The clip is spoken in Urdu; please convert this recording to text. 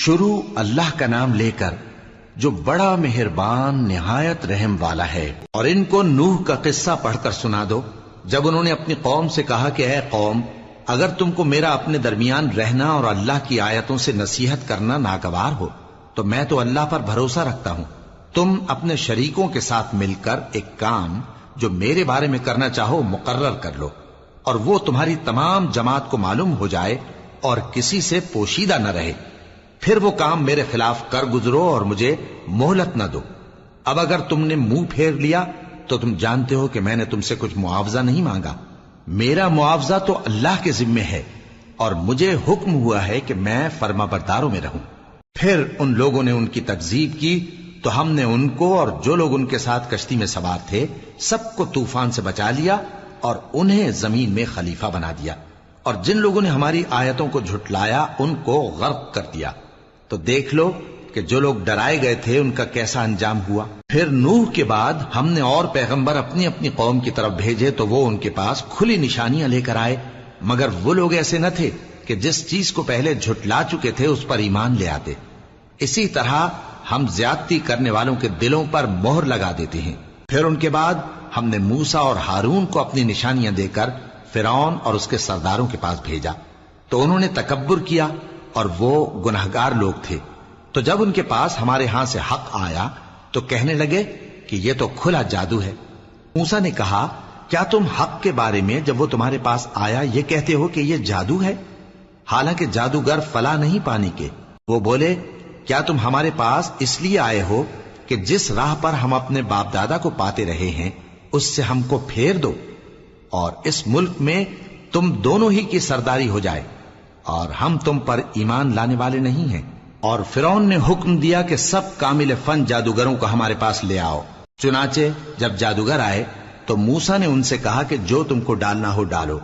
شروع اللہ کا نام لے کر جو بڑا مہربان نہایت رحم والا ہے۔ اور ان کو نوح کا قصہ پڑھ کر سنا دو، جب انہوں نے اپنی قوم سے کہا کہ اے قوم، اگر تم کو میرا اپنے درمیان رہنا اور اللہ کی آیتوں سے نصیحت کرنا ناگوار ہو تو میں تو اللہ پر بھروسہ رکھتا ہوں، تم اپنے شریکوں کے ساتھ مل کر ایک کام جو میرے بارے میں کرنا چاہو مقرر کر لو، اور وہ تمہاری تمام جماعت کو معلوم ہو جائے اور کسی سے پوشیدہ نہ رہے، پھر وہ کام میرے خلاف کر گزرو اور مجھے مہلت نہ دو۔ اب اگر تم نے منہ پھیر لیا تو تم جانتے ہو کہ میں نے تم سے کچھ معاوضہ نہیں مانگا، میرا معاوضہ تو اللہ کے ذمے ہے، اور مجھے حکم ہوا ہے کہ میں فرما برداروں میں رہوں۔ پھر ان لوگوں نے ان کی تکذیب کی تو ہم نے ان کو اور جو لوگ ان کے ساتھ کشتی میں سوار تھے سب کو طوفان سے بچا لیا اور انہیں زمین میں خلیفہ بنا دیا، اور جن لوگوں نے ہماری آیتوں کو جھٹلایا ان کو غرق کر دیا۔ تو دیکھ لو کہ جو لوگ ڈرائے گئے تھے ان کا کیسا انجام ہوا۔ پھر نوح کے بعد ہم نے اور پیغمبر اپنی اپنی قوم کی طرف بھیجے تو وہ ان کے پاس کھلی نشانیاں لے کر آئے، مگر وہ لوگ ایسے نہ تھے کہ جس چیز کو پہلے جھٹلا چکے تھے اس پر ایمان لے آتے۔ اسی طرح ہم زیادتی کرنے والوں کے دلوں پر مہر لگا دیتے ہیں۔ پھر ان کے بعد ہم نے موسیٰ اور ہارون کو اپنی نشانیاں دے کر فرعون اور اس کے سرداروں کے پاس بھیجا، تو انہوں نے تکبر کیا اور وہ گناہگار لوگ تھے۔ تو جب ان کے پاس ہمارے ہاں سے حق آیا تو کہنے لگے کہ یہ تو کھلا جادو ہے۔ موسیٰ نے کہا، کیا تم حق کے بارے میں جب وہ تمہارے پاس آیا یہ کہتے ہو کہ یہ جادو ہے، حالانکہ جادوگر فلاں نہیں پانے کے؟ وہ بولے، کیا تم ہمارے پاس اس لیے آئے ہو کہ جس راہ پر ہم اپنے باپ دادا کو پاتے رہے ہیں اس سے ہم کو پھیر دو، اور اس ملک میں تم دونوں ہی کی سرداری ہو جائے، اور ہم تم پر ایمان لانے والے نہیں ہیں؟ اور فرعون نے حکم دیا کہ سب کامل فن جادوگروں کو ہمارے پاس لے آؤ۔ چنانچہ جب جادوگر آئے تو موسیٰ نے ان سے کہا کہ جو تم کو ڈالنا ہو ڈالو۔